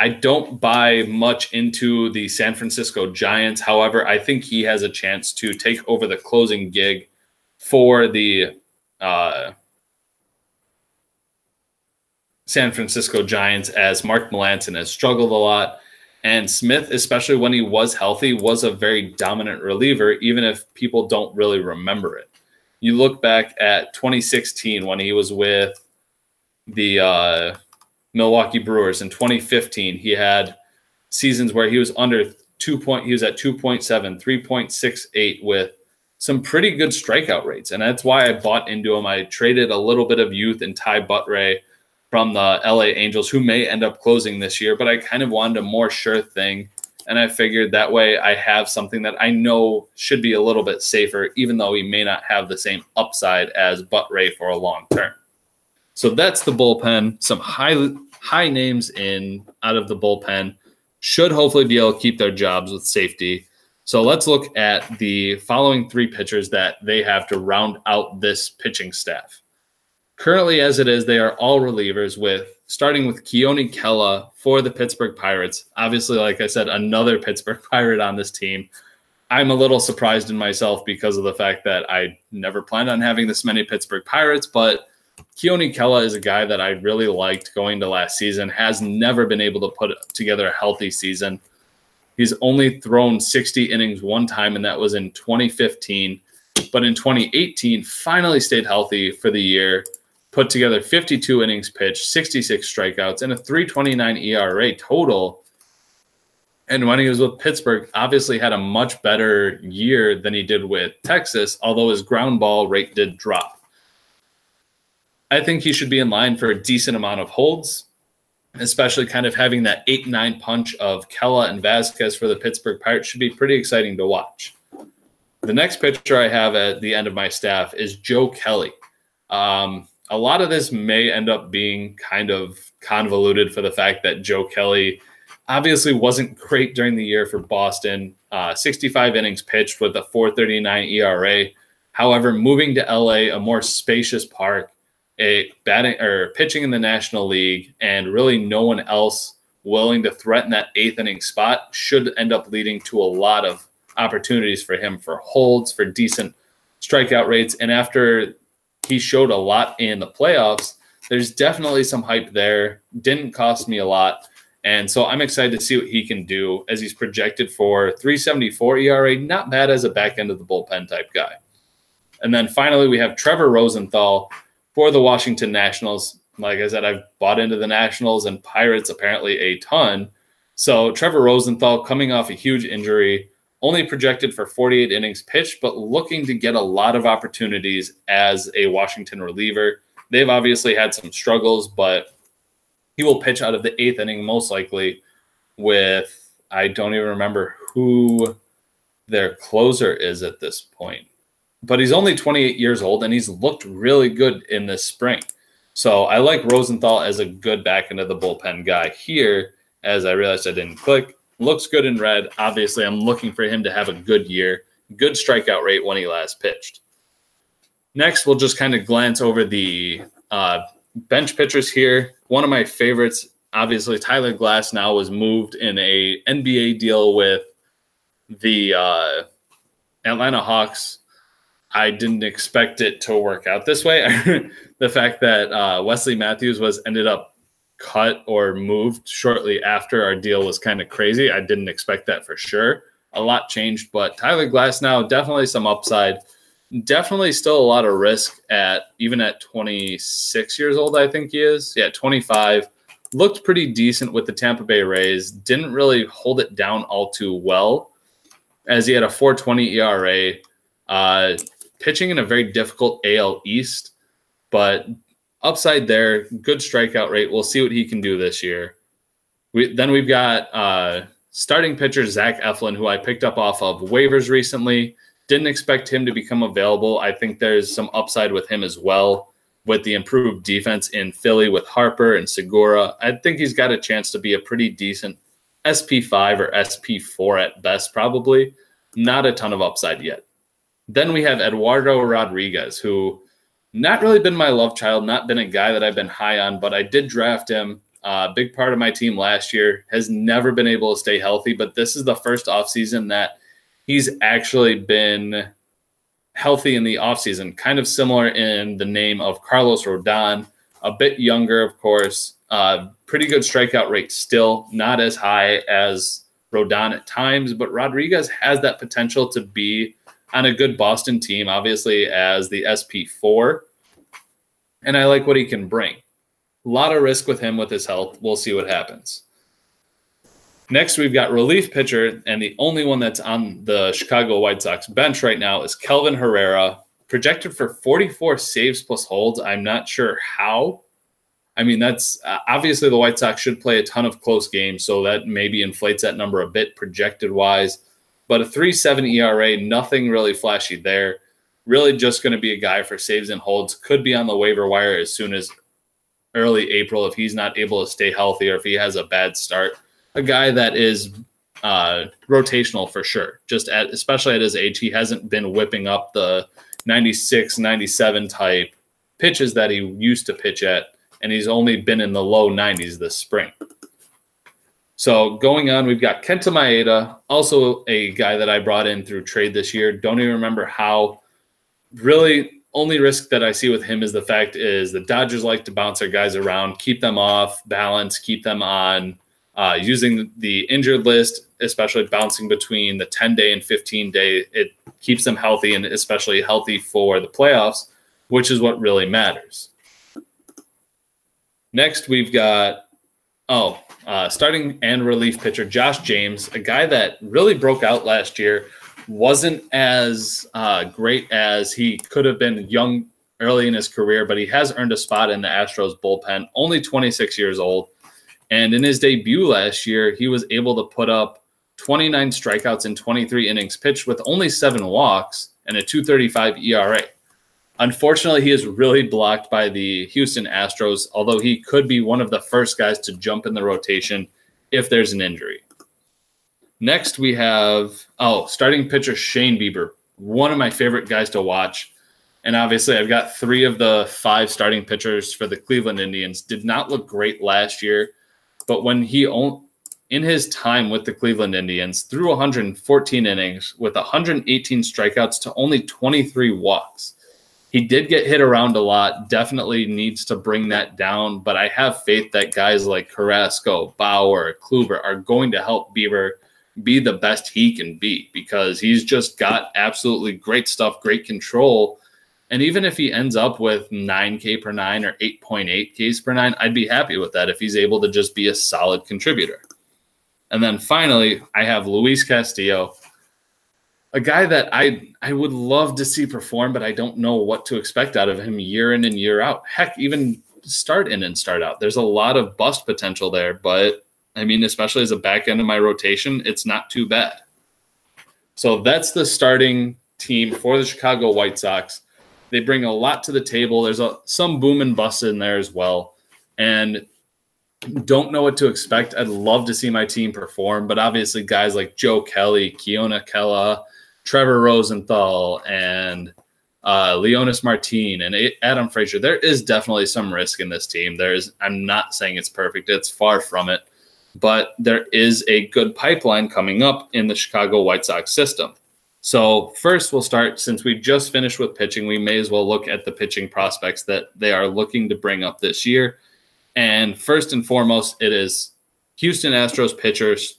I don't buy much into the San Francisco Giants. However, I think he has a chance to take over the closing gig for the San Francisco Giants, as Mark Melancon has struggled a lot. And Smith, especially when he was healthy, was a very dominant reliever, even if people don't really remember it. You look back at 2016 when he was with the Milwaukee Brewers. In 2015, he had seasons where he was under 2 point. He was at 2.7, 3.68 with some pretty good strikeout rates. And that's why I bought into him. I traded a little bit of youth in Ty Buttray from the LA Angels, who may end up closing this year, but I kind of wanted a more sure thing. And I figured that way I have something that I know should be a little bit safer, even though he may not have the same upside as Buttray for a long term. So that's the bullpen. Some high names out of the bullpen should hopefully be able to keep their jobs with safety. So let's look at the following 3 pitchers that they have to round out this pitching staff. Currently, as it is, they are all relievers, starting with Keone Kela for the Pittsburgh Pirates. Obviously, like I said, another Pittsburgh Pirate on this team. I'm a little surprised in myself because of the fact that I never planned on having this many Pittsburgh Pirates, but Keone Kela is a guy that I really liked going to last season, has never been able to put together a healthy season. He's only thrown 60 innings one time, and that was in 2015. but in 2018 finally stayed healthy for the year, put together 52 innings pitched, 66 strikeouts, and a 3.29 ERA total. And when he was with Pittsburgh, obviously had a much better year than he did with Texas, although his ground ball rate did drop. I think he should be in line for a decent amount of holds, especially kind of having that 8-9 punch of Kela and Vasquez for the Pittsburgh Pirates should be pretty exciting to watch. The next pitcher I have at the end of my staff is Joe Kelly. A lot of this may end up being kind of convoluted for the fact that Joe Kelly obviously wasn't great during the year for Boston. 65 innings pitched with a 4.39 ERA. However, moving to LA, a more spacious park, pitching in the National League, and really no one else willing to threaten that 8th inning spot should end up leading to a lot of opportunities for him for holds, for decent strikeout rates. And after he showed a lot in the playoffs, there's definitely some hype there. Didn't cost me a lot. And so I'm excited to see what he can do as he's projected for 3.74 ERA. Not bad as a back end of the bullpen type guy. And then finally, we have Trevor Rosenthal for the Washington Nationals. Like I said, I've bought into the Nationals and Pirates apparently a ton. So Trevor Rosenthal coming off a huge injury, only projected for 48 innings pitched, but looking to get a lot of opportunities as a Washington reliever. They've obviously had some struggles, but he will pitch out of the 8th inning most likely with, I don't even remember who their closer is at this point. But he's only 28 years old, and he's looked really good in this spring. So I like Rosenthal as a good back end of the bullpen guy here, as I realized I didn't click. Looks good in red. Obviously, I'm looking for him to have a good year, good strikeout rate when he last pitched. Next, we'll just kind of glance over the bench pitchers here. One of my favorites, obviously, Tyler Glass now was moved in a NBA deal with the Atlanta Hawks. I didn't expect it to work out this way. The fact that Wesley Matthews ended up cut or moved shortly after our deal was kind of crazy. I didn't expect that for sure. A lot changed, but Tyler Glass now, definitely some upside. Definitely still a lot of risk even at 26 years old, I think he is. Yeah, 25. Looked pretty decent with the Tampa Bay Rays. Didn't really hold it down all too well, as he had a 4.20 ERA. Pitching in a very difficult AL East, but upside there, good strikeout rate. We'll see what he can do this year. Then we've got starting pitcher Zach Eflin, who I picked up off of waivers recently. Didn't expect him to become available. I think there's some upside with him as well, with the improved defense in Philly with Harper and Segura. I think he's got a chance to be a pretty decent SP5 or SP4 at best, probably. Not a ton of upside yet. Then we have Eduardo Rodriguez, who not really been my love child, not been a guy that I've been high on, but I did draft him. Big part of my team last year. Has never been able to stay healthy, but this is the first offseason that he's actually been healthy in the offseason. Kind of similar in the name of Carlos Rodon, a bit younger, of course. Pretty good strikeout rate still, not as high as Rodon at times, but Rodriguez has that potential to be on a good Boston team, obviously as the SP4. And I like what he can bring. A lot of risk with him with his health. We'll see what happens. Next, we've got relief pitcher, and the only one that's on the Chicago White Sox bench right now is Kelvin Herrera, projected for 44 saves plus holds. I'm not sure how. I mean, that's obviously the White Sox should play a ton of close games, so that maybe inflates that number a bit projected-wise. But a 3.7 ERA, nothing really flashy there. Really just going to be a guy for saves and holds. Could be on the waiver wire as soon as early April if he's not able to stay healthy or if he has a bad start. A guy that is rotational for sure. Especially at his age, he hasn't been whipping up the 96, 97 type pitches that he used to pitch at, and he's only been in the low 90s this spring. So going on, we've got Kenta Maeda, also a guy that I brought in through trade this year. Don't even remember how. Really, only risk that I see with him is the fact is the Dodgers like to bounce their guys around, keep them off balance, keep them on using the injured list. especially bouncing between the 10-day and 15-day. It keeps them healthy, and especially healthy for the playoffs, which is what really matters. Next, we've got starting and relief pitcher Josh James, a guy that really broke out last year. Wasn't as great as he could have been young early in his career, but he has earned a spot in the Astros bullpen, only 26 years old. And in his debut last year, he was able to put up 29 strikeouts in 23 innings pitched with only 7 walks and a 2.35 ERA. Unfortunately, he is really blocked by the Houston Astros, although he could be one of the first guys to jump in the rotation if there's an injury. Next, we have starting pitcher Shane Bieber, one of my favorite guys to watch. And obviously, I've got 3 of the 5 starting pitchers for the Cleveland Indians. Did not look great last year, but when in his time with the Cleveland Indians, threw 114 innings with 118 strikeouts to only 23 walks. He did get hit around a lot, definitely needs to bring that down, but I have faith that guys like Carrasco, Bauer, Kluber are going to help Bieber be the best he can be, because he's just got absolutely great stuff, great control. And even if he ends up with 9K per 9 or 8.8 Ks per 9, I'd be happy with that if he's able to just be a solid contributor. And then finally, I have Luis Castillo, a guy that I would love to see perform, but I don't know what to expect out of him year in and year out. Heck, even start in and start out. There's a lot of bust potential there, but I mean, especially as a back end of my rotation, it's not too bad. So that's the starting team for the Chicago White Sox. They bring a lot to the table. There's some boom and bust in there as well. And don't know what to expect. I'd love to see my team perform, but obviously guys like Joe Kelly, Keona Kella, Trevor Rosenthal, and Leonis Martin and Adam Frazier, there is definitely some risk in this team. I'm not saying it's perfect. It's far from it. But there is a good pipeline coming up in the Chicago White Sox system. So first we'll start, since we just finished with pitching, we may as well look at the pitching prospects that they are looking to bring up this year. And first and foremost, it is Houston Astros pitchers,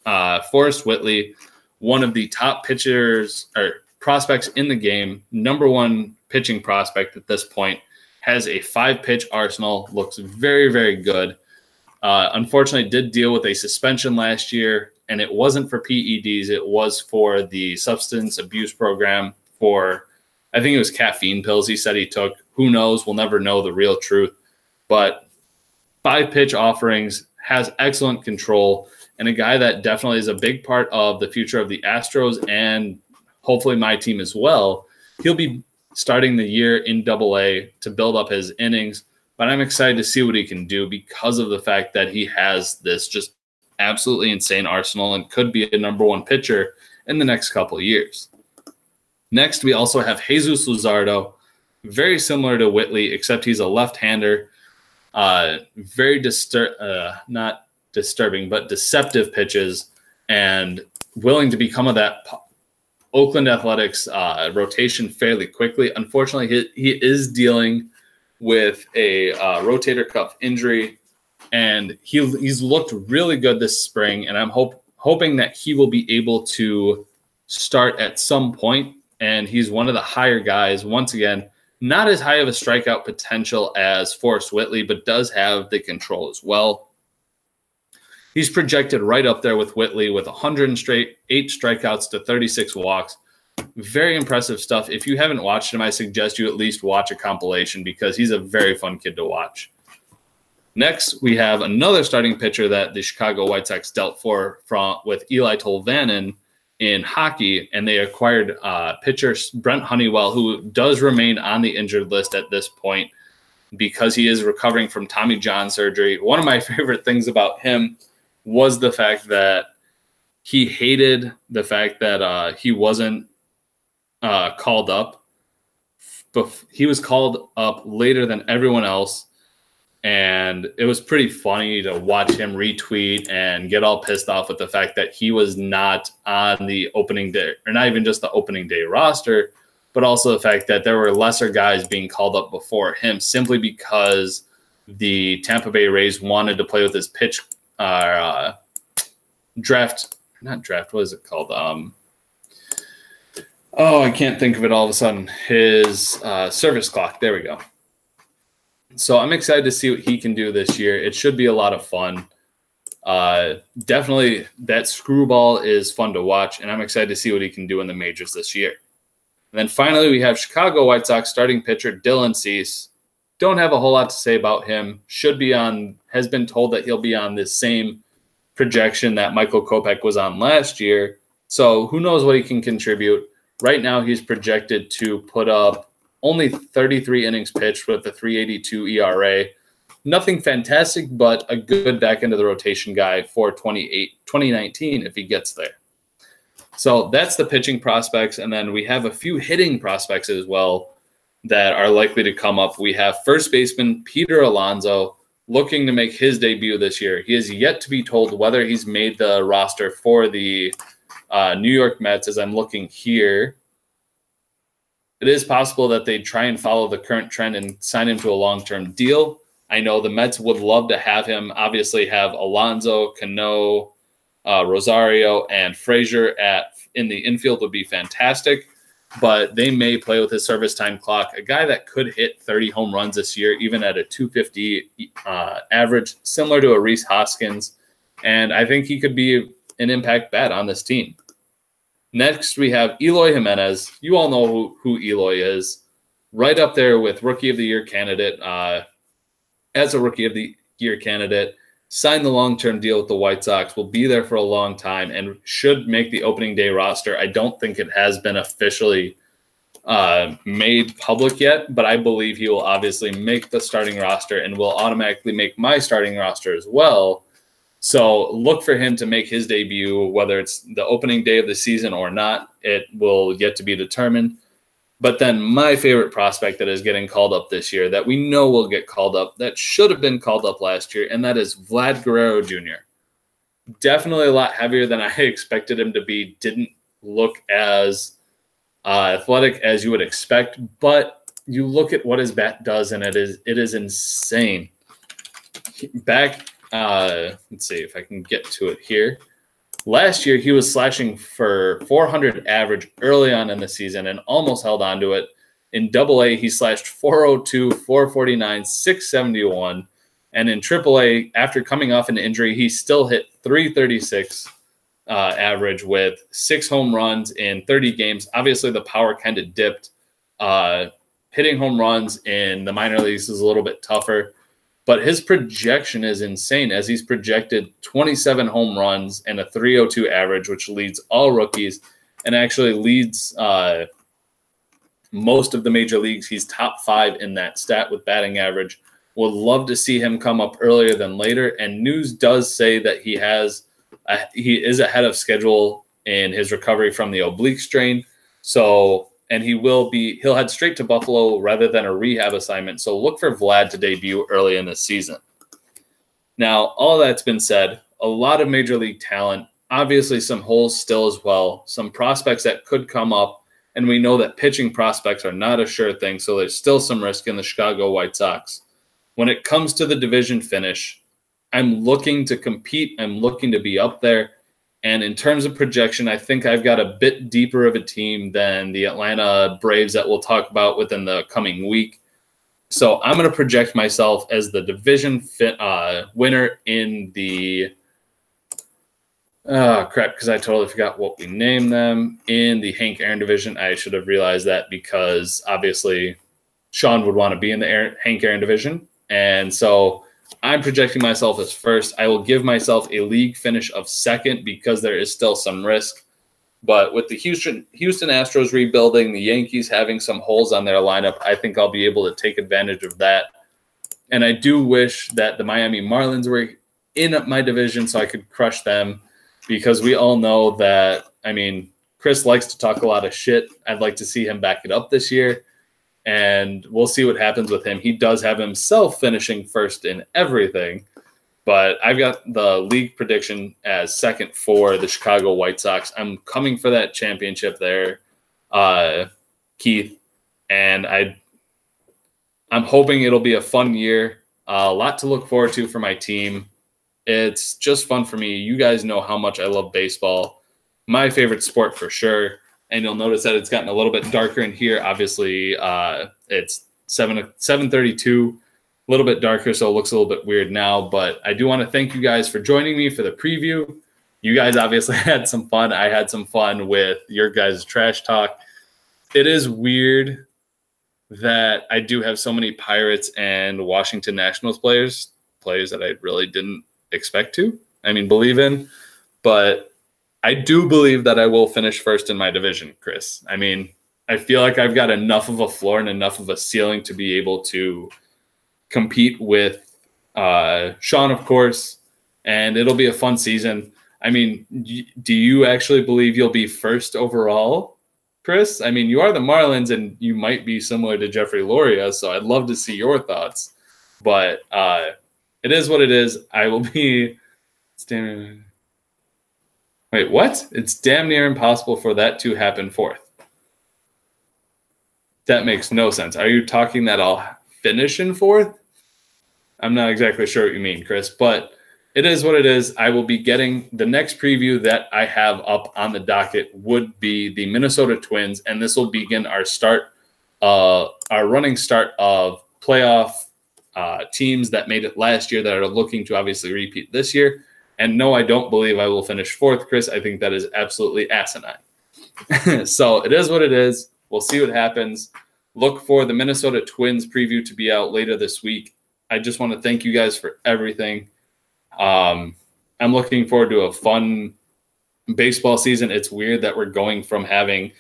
Forrest Whitley, one of the top pitchers or prospects in the game, #1 pitching prospect at this point, has a 5-pitch arsenal, looks very, very good. Unfortunately, did deal with a suspension last year, and it wasn't for PEDs. It was for the substance abuse program for, I think it was caffeine pills he said he took. Who knows? We'll never know the real truth. But 5-pitch offerings, has excellent control, and a guy that definitely is a big part of the future of the Astros and hopefully my team as well. He'll be starting the year in AA to build up his innings. But I'm excited to see what he can do because of the fact that he has this just absolutely insane arsenal and could be a #1 pitcher in the next couple of years. Next, we also have Jesus Luzardo, very similar to Whitley, except he's a left-hander. Very not disturbing, but deceptive pitches, and willing to become of that Oakland Athletics rotation fairly quickly. Unfortunately, he is dealing with a rotator cuff injury, and he's looked really good this spring, and I'm hoping that he will be able to start at some point, and he's one of the higher guys. Once again, not as high of a strikeout potential as Forrest Whitley, but does have the control as well. He's projected right up there with Whitley with 108 strikeouts to 36 walks. Very impressive stuff. If you haven't watched him, I suggest you at least watch a compilation because he's a very fun kid to watch. Next, we have another starting pitcher that the Chicago White Sox dealt with Eli Tolvanen in hockey, and they acquired pitcher Brent Honeywell, who does remain on the injured list at this point because he is recovering from Tommy John surgery. One of my favorite things about him was the fact that he hated the fact that he wasn't called up. But he was called up later than everyone else, and it was pretty funny to watch him retweet and get all pissed off with the fact that he was not on the opening day, or not even just the opening day roster, but also the fact that there were lesser guys being called up before him simply because the Tampa Bay Rays wanted to play with his draft not draft, what is it called? Oh, I can't think of it all of a sudden. His service clock. There we go. So I'm excited to see what he can do this year. It should be a lot of fun. Definitely that screwball is fun to watch, and I'm excited to see what he can do in the majors this year. And then finally, we have Chicago White Sox starting pitcher Dylan Cease. Don't have a whole lot to say about him. Has been told that he'll be on this same projection that Michael Kopech was on last year. So who knows what he can contribute. Right now, he's projected to put up only 33 innings pitched with a 3.82 ERA. Nothing fantastic, but a good back end of the rotation guy for 2019 if he gets there. So that's the pitching prospects. And then we have a few hitting prospects as well that are likely to come up. We have first baseman Peter Alonso looking to make his debut this year. He is yet to be told whether he's made the roster for the New York Mets. As I'm looking here, it is possible that they try and follow the current trend and sign him to a long-term deal. I know the Mets would love to have him. Obviously have Alonso, Cano, Rosario, and Frazier in the infield would be fantastic, but they may play with his service time clock. A guy that could hit 30 home runs this year, even at a 250 average, similar to a Rhys Hoskins, and I think he could be an impact bat on this team. Next, we have Eloy Jimenez. You all know who Eloy is. Right up there with Rookie of the Year candidate. As a Rookie of the Year candidate, signed the long-term deal with the White Sox, will be there for a long time, and should make the opening day roster. I don't think it has been officially made public yet, but I believe he will obviously make the starting roster and will automatically make my starting roster as well. So look for him to make his debut, whether it's the opening day of the season or not. It will yet to be determined. But then my favorite prospect that is getting called up this year, that we know will get called up, that should have been called up last year, and that is Vlad Guerrero Jr. Definitely a lot heavier than I expected him to be. Didn't look as athletic as you would expect, but you look at what his bat does, and it is insane. Let's see if I can get to it here. Last year, he was slashing for 400 average early on in the season and almost held on to it. In Double-A, he slashed 402, 449, 671. And in Triple-A, after coming off an injury, he still hit 336 average with 6 home runs in 30 games. Obviously, the power kind of dipped. Hitting home runs in the minor leagues is a little bit tougher. But his projection is insane, as he's projected 27 home runs and a 302 average, which leads all rookies and actually leads most of the major leagues. He's top 5 in that stat with batting average. Would love to see him come up earlier than later. And news does say that he is ahead of schedule in his recovery from the oblique strain. And he'll head straight to Buffalo rather than a rehab assignment. So look for Vlad to debut early in this season. Now, all that's been said, a lot of major league talent, obviously some holes still as well, some prospects that could come up, and we know that pitching prospects are not a sure thing, so there's still some risk in the Chicago White Sox. When it comes to the division finish, I'm looking to compete, I'm looking to be up there. And in terms of projection, I think I've got a bit deeper of a team than the Atlanta Braves that we'll talk about within the coming week. So I'm going to project myself as the division winner in the because I totally forgot what we named them. In the Hank Aaron division. I should have realized that, because obviously Sean would want to be in the Hank Aaron division. And so I'm projecting myself as first. I will give myself a league finish of second because there is still some risk. But with the Houston Astros rebuilding, the Yankees having some holes on their lineup, I think I'll be able to take advantage of that. And I do wish that the Miami Marlins were in my division so I could crush them, because we all know that, Chris likes to talk a lot of shit. I'd like to see him back it up this year. And we'll see what happens with him. He does have himself finishing first in everything. But I've got the league prediction as second for the Chicago White Sox. I'm coming for that championship there, Keith. And I'm hoping it'll be a fun year. A lot to look forward to for my team. It's just fun for me. You guys know how much I love baseball. My favorite sport for sure. And you'll notice that it's gotten a little bit darker in here. Obviously, it's 7:32, a little bit darker, so it looks a little bit weird now. But I do want to thank you guys for joining me for the preview. You guys obviously had some fun. I had some fun with your guys' trash talk. It is weird that I do have so many Pirates and Washington Nationals players that I really didn't expect to. I mean, believe in, but I do believe that I will finish first in my division, Chris. I mean, I feel like I've got enough of a floor and enough of a ceiling to be able to compete with Sean, of course, and it'll be a fun season. I mean, do you actually believe you'll be first overall, Chris? I mean, you are the Marlins, and you might be similar to Jeffrey Loria, so I'd love to see your thoughts. But it is what it is. I will be standing. Wait, what? It's damn near impossible for that to happen fourth. That makes no sense. Are you talking that I'll finish in fourth? I'm not exactly sure what you mean, Chris, but it is what it is. I will be getting the next preview that I have up on the docket would be the Minnesota Twins, and this will begin our running start of playoff teams that made it last year that are looking to obviously repeat this year. And no, I don't believe I will finish fourth, Chris. I think that is absolutely asinine. So it is what it is. We'll see what happens. Look for the Minnesota Twins preview to be out later this week. I just want to thank you guys for everything. I'm looking forward to a fun baseball season. It's weird that we're going from having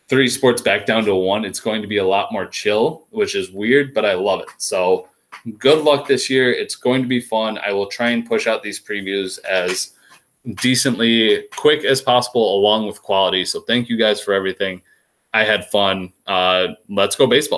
3 sports back down to 1. It's going to be a lot more chill, which is weird, but I love it. So good luck this year. It's going to be fun. I will try and push out these previews as decently quick as possible along with quality. So thank you guys for everything. I had fun. Let's go baseball.